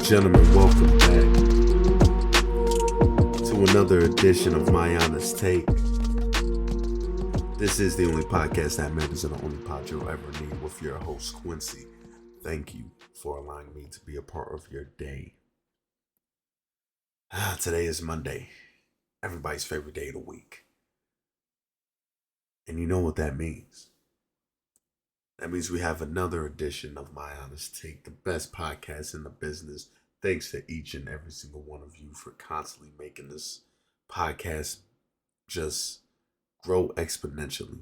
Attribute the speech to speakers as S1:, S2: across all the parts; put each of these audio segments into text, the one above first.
S1: gentlemen, welcome back to another edition of My Honest Take. This is the only podcast that matters and the only pod you'll ever need with your host, Quincy. Thank you for allowing me to be a part of your day. Today is Monday, everybody's favorite day of the week. And you know what that means. That means we have another edition of My Honest Take, the best podcast in the business. Thanks to each and every single one of you for constantly making this podcast just grow exponentially.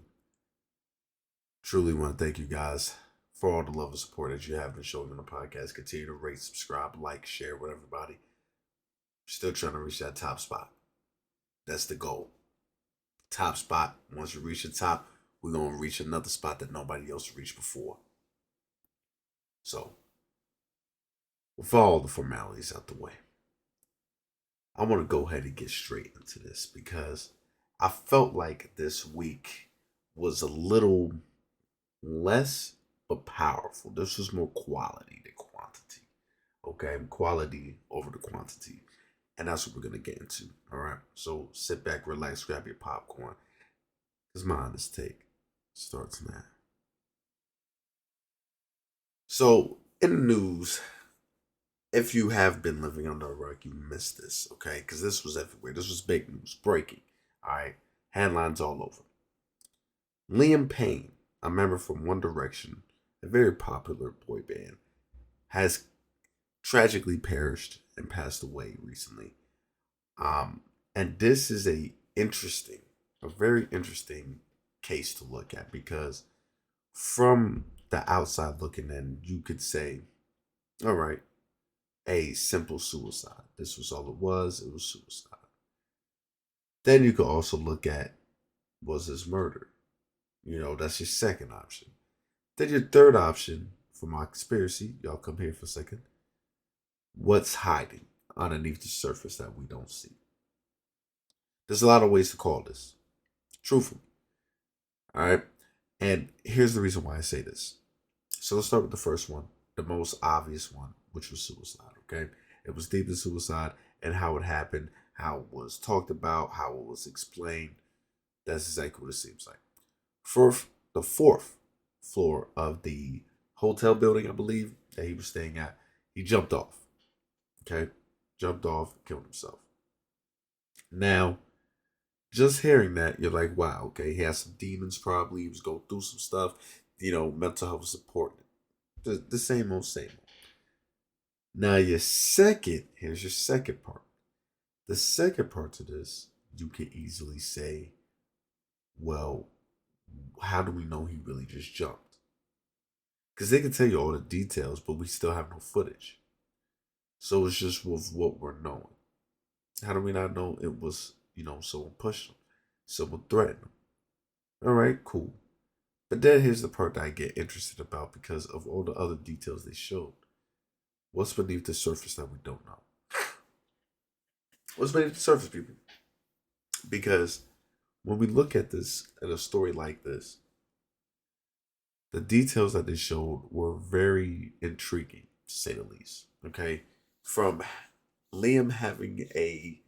S1: Truly want to thank you guys for all the love and support that you have been showing on the podcast. Continue to rate, subscribe, like, share with everybody. Still trying to reach that top spot. That's the goal. Top spot. Once you reach the top, we're going to reach another spot that nobody else reached before. So, with all the formalities out the way, I want to go ahead and get straight into this because I felt like this week was a little less but powerful. This was more quality than quantity. Okay, quality over the quantity. And that's what we're going to get into. All right, so sit back, relax, grab your popcorn. Because My Honest Take starts now. So, in the news, if you have been living under a rug, you missed this, okay? Because this was everywhere. This was big news, breaking, all right? Headlines all over. Liam Payne, a member from One Direction, a very popular boy band, has tragically perished and passed away recently. And this is a very interesting case to look at because from the outside looking in, you could say, all right, a simple suicide. This was all it was suicide. Then you could also look at, was this murder? You know, that's your second option. Then your third option for my conspiracy, y'all come here for a second. What's hiding underneath the surface that we don't see? There's a lot of ways to call this, truthfully. All right. And here's the reason why I say this. So let's start with the first one, the most obvious one, which was suicide. Okay. It was deemed a suicide and how it happened, how it was talked about, how it was explained. That's exactly what it seems like. The fourth floor of the hotel building, I believe, that he was staying at, he jumped off. Okay. Jumped off, killed himself. Now, just hearing that, you're like, wow, okay, he has some demons probably. He was going through some stuff. You know, mental health is important. The same old, same old. Now, here's your second part. The second part to this, you could easily say, well, how do we know he really just jumped? Because they can tell you all the details, but we still have no footage. So it's just with what we're knowing. How do we not know it was, someone pushed him, someone threatened him? All right, cool. But then here's the part that I get interested about because of all the other details they showed. What's beneath the surface that we don't know? What's beneath the surface, people? Because when we look at this, at a story like this, the details that they showed were very intriguing, to say the least. Okay? From Liam having a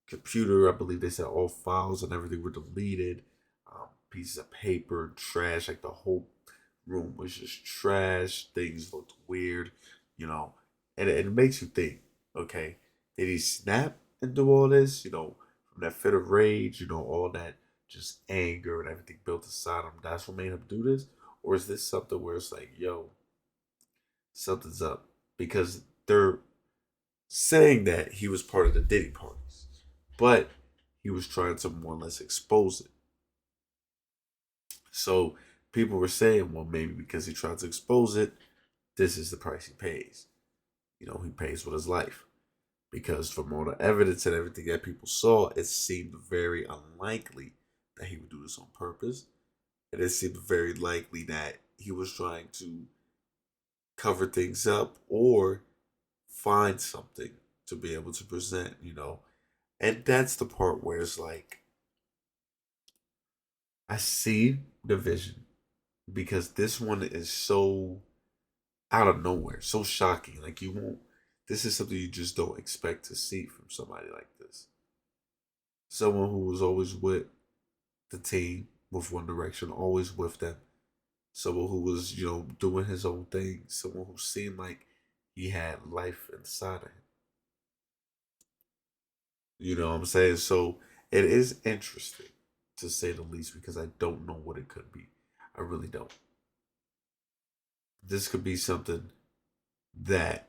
S1: computer, I believe they said all files and everything were deleted. Pieces of paper, trash, like the whole room was just trash. Things looked weird, and it makes you think, okay, did he snap and do all this, from that fit of rage, all that just anger and everything built inside him, that's what made him do this? Or is this something where it's like, yo, something's up? Because they're saying that he was part of the Diddy parties, but he was trying to more or less expose it. So people were saying, well, maybe because he tried to expose it, this is the price he pays. He pays with his life. Because from all the evidence and everything that people saw, it seemed very unlikely that he would do this on purpose. And it seemed very likely that he was trying to cover things up or find something to be able to present, And that's the part where it's like, I see the vision because this one is so out of nowhere, so shocking. Like you won't This is something you just don't expect to see from somebody like this. Someone who was always with the team, with One Direction, always with them. Someone who was, doing his own thing. Someone who seemed like he had life inside of him. You know what I'm saying? So it is interesting to say the least because I don't know what it could be. I really don't. This could be something that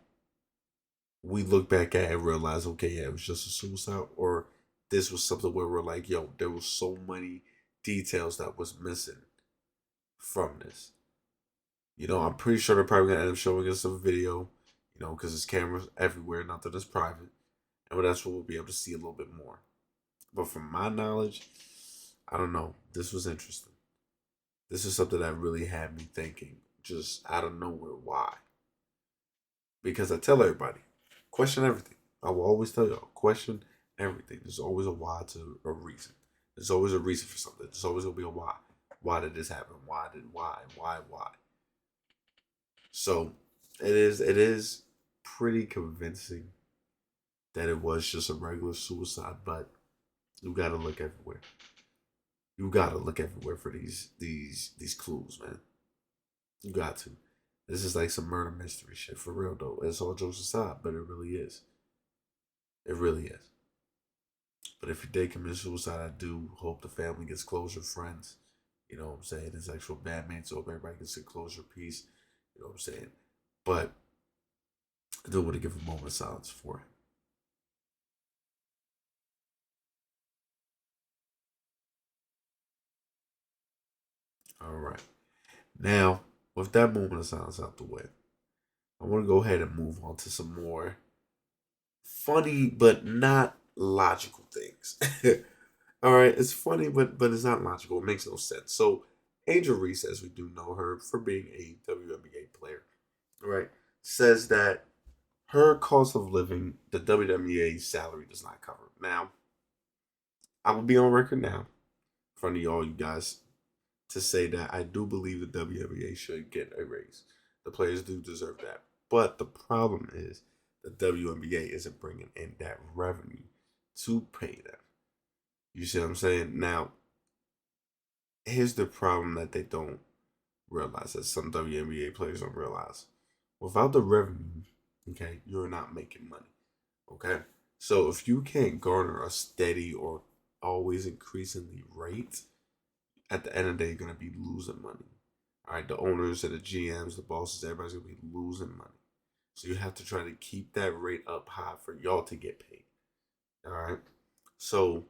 S1: we look back at and realize, okay, yeah, it was just a suicide, or this was something where we're like, yo, there was so many details that was missing from this. I'm pretty sure they're probably gonna end up showing us a video, because there's cameras everywhere, not that it's private, and that's what we'll be able to see a little bit more. But from my knowledge, I don't know. This was interesting. This is something that really had me thinking, just out of nowhere, why? Because I tell everybody, question everything. I will always tell y'all, question everything. There's always a why to a reason. There's always a reason for something. There's always gonna be a why. Why did this happen? Why? So it is pretty convincing that it was just a regular suicide, but you gotta look everywhere. You gotta look everywhere for these clues, man. You got to. This is like some murder mystery shit for real though. It's all jokes aside, but it really is. It really is. But if you did commit suicide, I do hope the family gets closure, friends. You know what I'm saying? His actual bandmates, so everybody gets a closure piece. You know what I'm saying? But I do want to give a moment of silence for him. All right. Now, with that moment of silence out the way, I want to go ahead and move on to some more funny but not logical things. All right, it's funny but it's not logical. It makes no sense. So, Angel Reese, as we do know her for being a WNBA player, right, says that her cost of living, the WNBA salary does not cover. Now, I will be on record now, in front of all you guys, to say that I do believe the WNBA should get a raise. The players do deserve that. But the problem is the WNBA isn't bringing in that revenue to pay them. You see what I'm saying? Now, here's the problem that they don't realize, that some WNBA players don't realize. Without the revenue, okay, you're not making money. Okay? So if you can't garner a steady or always increasingly rate, at the end of the day, you're gonna be losing money. All right, the owners and the GMs, the bosses, everybody's gonna be losing money. So you have to try to keep that rate up high for y'all to get paid. All right. So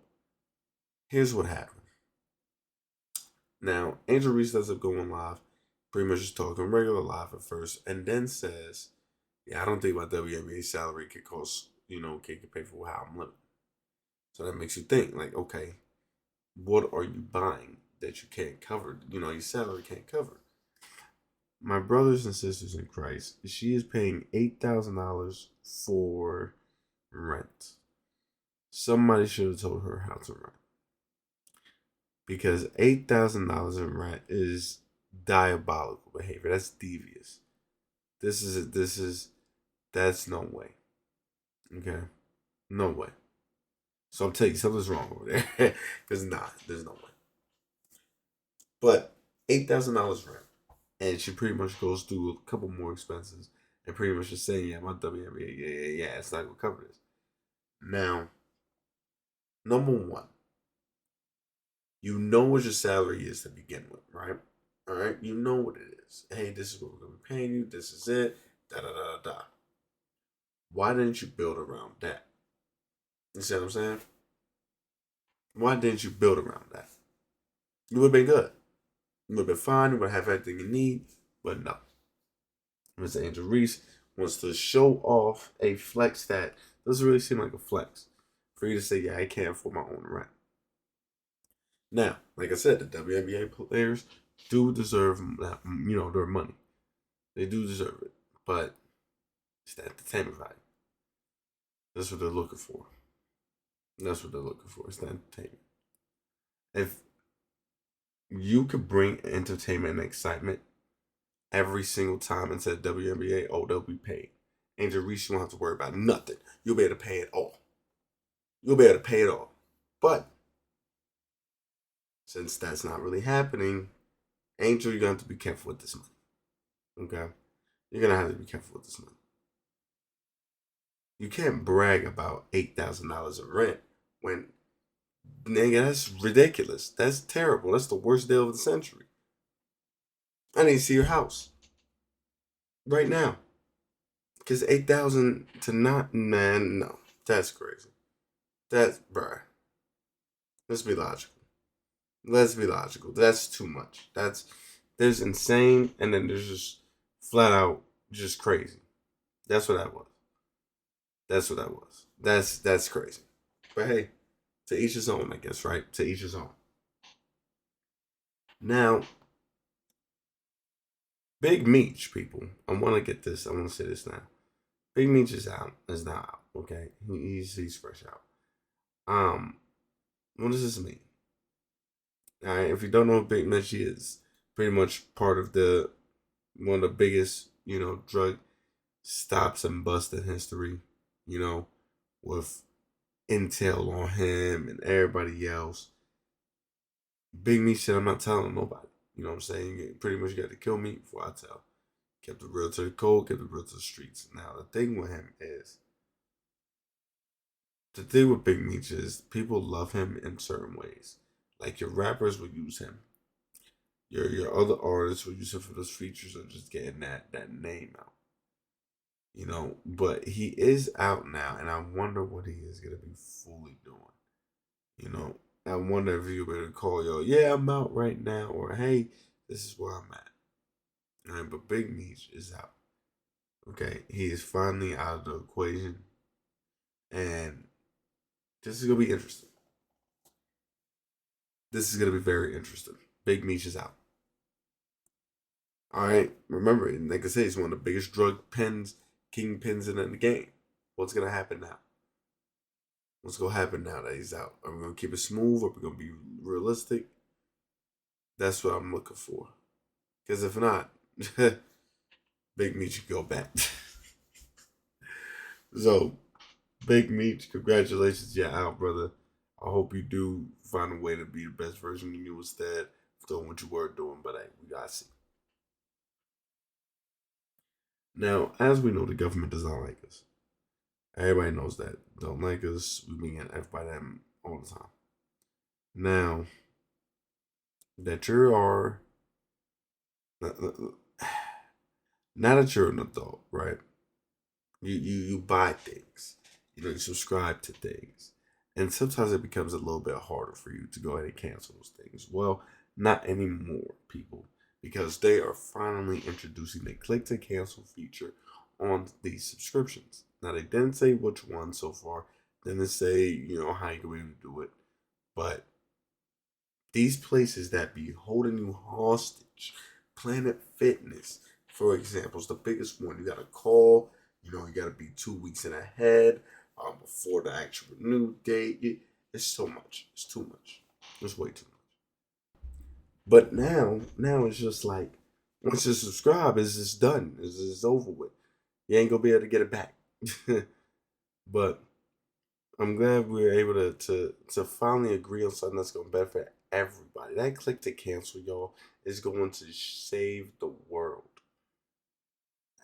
S1: here's what happened. Now, Angel Reese ends up going live, pretty much just talking regular live at first, and then says, "Yeah, I don't think my WNBA salary could cost, can pay for how I'm living." So that makes you think, like, okay, what are you buying that you can't cover? Your salary can't cover. My brothers and sisters in Christ, she is paying $8,000 for rent. Somebody should have told her how to rent. Because $8,000 in rent is diabolical behavior. That's devious. That's no way. Okay? No way. So I'm telling you, something's wrong over there. There's no way. But $8,000 rent. And she pretty much goes through a couple more expenses and pretty much just saying, yeah, my WNBA, yeah, it's not gonna cover this. Now, number one, you know what your salary is to begin with, right? All right, you know what it is. Hey, this is what we're gonna be paying you. This is it. Da da da da. Why didn't you build around that? You see what I'm saying? Why didn't you build around that? You would have been good. You would have been fine. You would have everything you need. But no. Mr. Angel Reese wants to show off a flex that doesn't really seem like a flex for you to say, yeah, I can't afford my own rent. Now, like I said, the WNBA players do deserve, their money. They do deserve it, but it's the entertainment value. That's what they're looking for. That's what they're looking for. It's the entertainment. If you could bring entertainment and excitement every single time into the WNBA, oh, they'll be paid. Angel Reese, you don't have to worry about nothing. You'll be able to pay it all. You'll be able to pay it all. But since that's not really happening, Angel, you're gonna have to be careful with this money. Okay? You're gonna have to be careful with this money. You can't brag about $8,000 of rent when, nigga, that's ridiculous. That's terrible. That's the worst deal of the century. I need to see your house right now. Because 8,000 to not, man, no. That's crazy. That's, bruh. Let's be logical. Let's be logical. That's too much. There's insane, and then there's just flat out just crazy. That's what that was. That's what that was. That's crazy. But hey, to each his own, I guess, right? To each his own. Now, Big Meech, people. I want to get this. I want to say this now. Big Meech is out. Is now out. Okay, he's fresh out. What does this mean? All right, if you don't know what Big Meech is, pretty much part of the one of the biggest, drug stops and busts in history. With intel on him and everybody else. Big Meech said, "I'm not telling nobody." You know what I'm saying? You pretty much got to kill me before I tell. Kept it real to the cold, kept it real to the streets. Now the thing with him is, the thing with Big Meech is people love him in certain ways. Like your rappers will use him. Your other artists will use him for those features of just getting that name out. But he is out now, and I wonder what he is gonna be fully doing. I wonder if you'll be able to call yo, yeah, I'm out right now, or hey, this is where I'm at. All right, but Big Meech is out. Okay, he is finally out of the equation, and this is gonna be interesting. This is gonna be very interesting. Big Meech is out. All right, remember, like I say, he's one of the biggest drug kingpins in the game. What's gonna happen now? What's gonna happen now that he's out? Are we gonna keep it smooth? Are we gonna be realistic? That's what I'm looking for. Because if not, Big Meech should go back. So, Big Meech, congratulations, you're out, brother. I hope you do find a way to be the best version of you instead of doing what you were doing. But hey, we gotta see. Now, as we know, the government does not like us. Everybody knows that. Don't like us. We being F by them all the time. Now that you are, now that you're an adult, right? You buy things. You subscribe to things, and sometimes it becomes a little bit harder for you to go ahead and cancel those things. Well, not anymore, people, because they are finally introducing the click to cancel feature on these subscriptions. Now they didn't say which one so far. Didn't say how you can be able to do it, but these places that be holding you hostage, Planet Fitness, for example, is the biggest one. You got to call. You got to be 2 weeks in ahead before the actual new date. It's so much. It's too much. It's way too much. But now it's just like once you subscribe, it's just done. It's over with. You ain't gonna be able to get it back. But I'm glad we were able to finally agree on something that's gonna benefit everybody. That click to cancel, y'all, is going to save the world.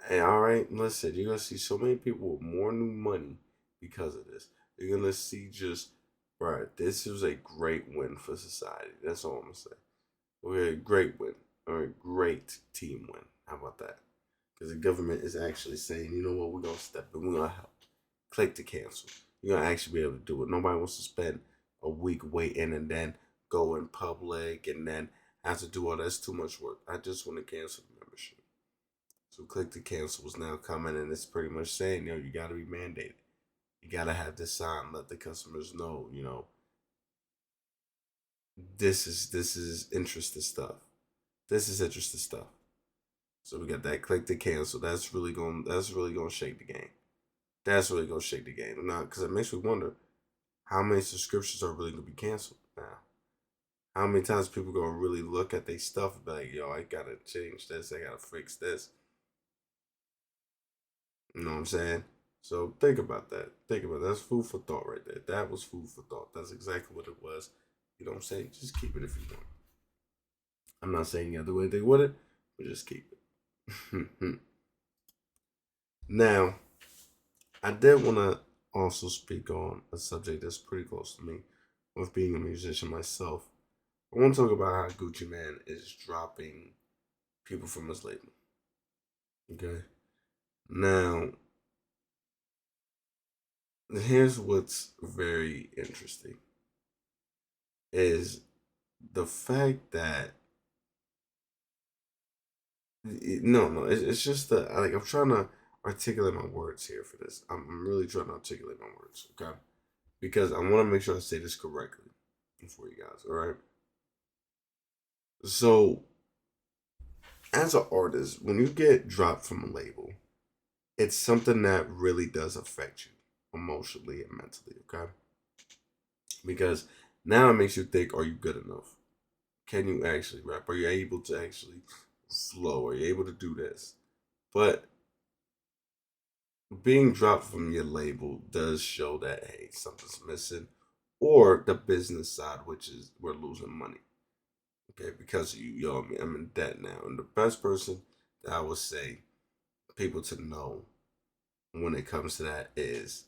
S1: And all right, listen, you're gonna see so many people with more new money because of this. You're gonna see just, right, this is a great win for society. That's all I'm gonna say. We're a great win, or a great team win. How about that? Because the government is actually saying, you know what, we're gonna step in, we're gonna help. Click to cancel. You're gonna actually be able to do it. Nobody wants to spend a week waiting and then go in public and then have to do all that. That's too much work. I just want to cancel the membership. So click to cancel is now coming, and it's pretty much saying, you got to be mandated. You got to have this sign, let the customers know, this is interesting stuff. This is interesting stuff. So we got that click to cancel. That's really gonna shake the game. That's really gonna shake the game. Now, because it makes me wonder how many subscriptions are really gonna be canceled now. How many times people gonna really look at their stuff and be like, yo, I gotta change this, I gotta fix this. You know what I'm saying? So think about that. Think about that. That's food for thought right there. That was food for thought. That's exactly what it was. You know what I'm saying? Just keep it if you want. I'm not saying you have to do anything with it, but just keep it. Now, I did want to also speak on a subject that's pretty close to me with being a musician myself. I want to talk about how Gucci Man is dropping people from his label. Okay. Now, here's what's very interesting is the fact that no, it's just that like I'm trying to articulate my words here for this. I'm really trying to articulate my words, okay? Because I want to make sure I say this correctly for you guys. All right. So, as an artist, when you get dropped from a label, it's something that really does affect you emotionally and mentally. Okay. Because now it makes you think: Are you good enough? Can you actually rap? Are you able to actually flow? Are you able to do this? But being dropped from your label does show that hey, something's missing, or the business side, which is we're losing money. Okay, because of you, yo, I'm in debt now, and the best person that I would say people to know when it comes to that is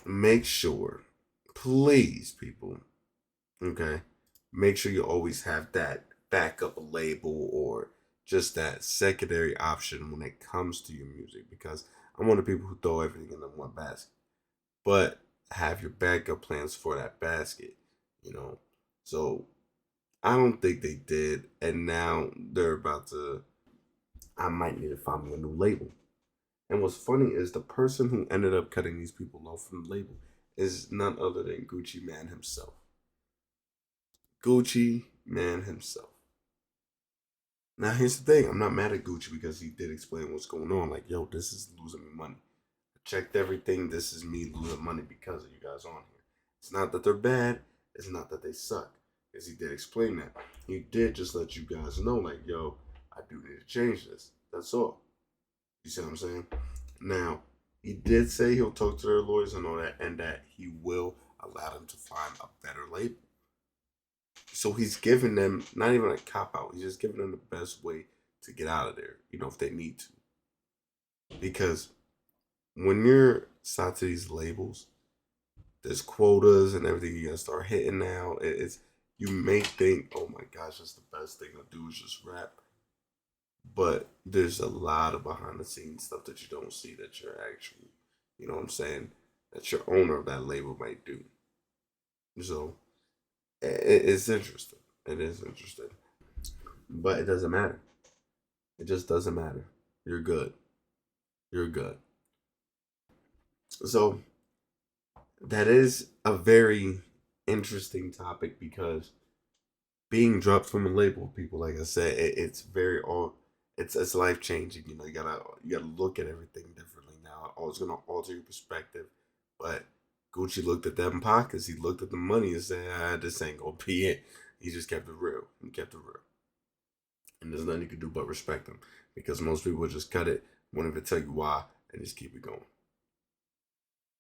S1: make sure, please, people, okay, make sure you always have that backup label or just that secondary option when it comes to your music because I'm one of the people who throw everything in the one basket. But have your backup plans for that basket, you know. So I don't think they did, and now they're about to. I might need to find me a new label. And what's funny is the person who ended up cutting these people off from the label is none other than Gucci Man himself. Gucci Man himself. Now here's the thing: I'm not mad at Gucci because he did explain what's going on. Like, yo, this is losing me money. I checked everything. This is me losing money because of you guys on here. It's not that they're bad. It's not that they suck. Because he did explain that. He did just let you guys know, like, yo, I do need to change this. That's all. You see what I'm saying? Now, he did say he'll talk to their lawyers and all that, and that he will allow them to find a better label. So he's giving them not even a cop out. He's just giving them the best way to get out of there. If they need to, because when you're signed to these labels, there's quotas and everything you gotta start hitting now. It's you may think, oh my gosh, that's the best thing to do is just rap, but there's a lot of behind the scenes stuff that you don't see that you're actually, you know what I'm saying, that your owner of that label might do. So it's interesting. It is interesting, but it doesn't matter. It just doesn't matter. You're good. You're good. So that is a very interesting topic because being dropped from a label, people, like I said, it's very all it's life changing. You gotta look at everything differently now. Oh, it's gonna alter your perspective. But Gucci looked at them pockets. He looked at the money and said, "This ain't gonna be it." He just kept it real. He kept it real, and there's nothing you can do but respect him because most people would just cut it, won't even tell you why, and just keep it going,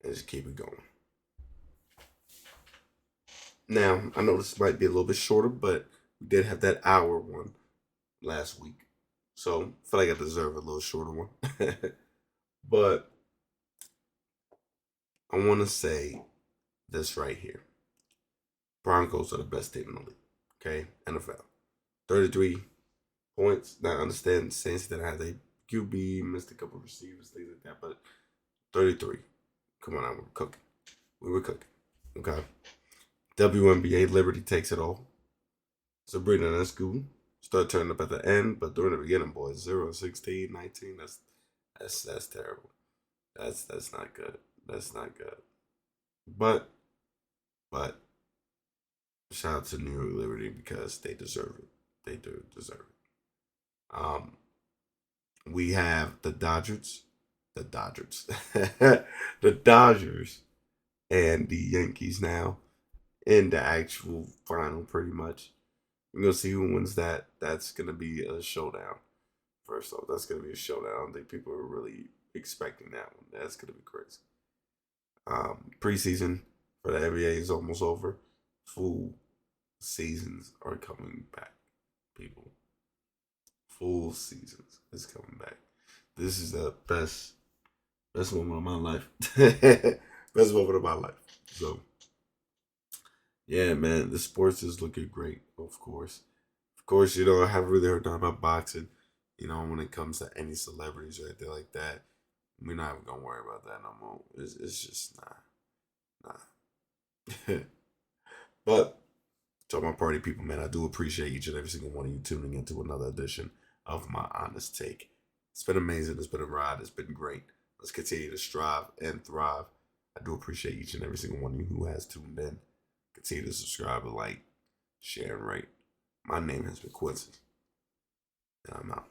S1: and just keep it going. Now, I know this might be a little bit shorter, but we did have that hour one last week. So I feel like I deserve a little shorter one. But I want to say this right here. Broncos are the best team in the league. Okay? NFL. 33 points. Now, I understand Saints didn't have a QB, missed a couple of receivers, things like that, but 33. Come on, we were cooking. We were cooking. Okay? WNBA, Liberty takes it all. Sabrina, that's cool. Start turning up at the end, but during the beginning, boys, 0, 16, 19, that's terrible. That's not good. That's not good. But but shout out to New York Liberty because they deserve it. They do deserve it. We have the Dodgers, the Dodgers, and the Yankees now in the actual final. Pretty much, we're gonna see who wins that. That's gonna be a showdown First off, that's gonna be a showdown. I don't think people are really expecting that one. That's gonna be crazy. Preseason for the NBA is almost over. Full seasons are coming back, people. Full seasons is coming back. This is the best moment of my life. Best moment of my life. So yeah, man, the sports is looking great, of course. Of course, I haven't really heard nothing about boxing. When it comes to any celebrities or anything like that, we're not even gonna worry about that no more. It's just nah. But to all my party people, man, I do appreciate each and every single one of you tuning into another edition of my honest take. It's been amazing. It's been a ride. It's been great. Let's continue to strive and thrive. I do appreciate each and every single one of you who has tuned in. Continue to subscribe, like, share, and rate. My name has been Quincy, and I'm out.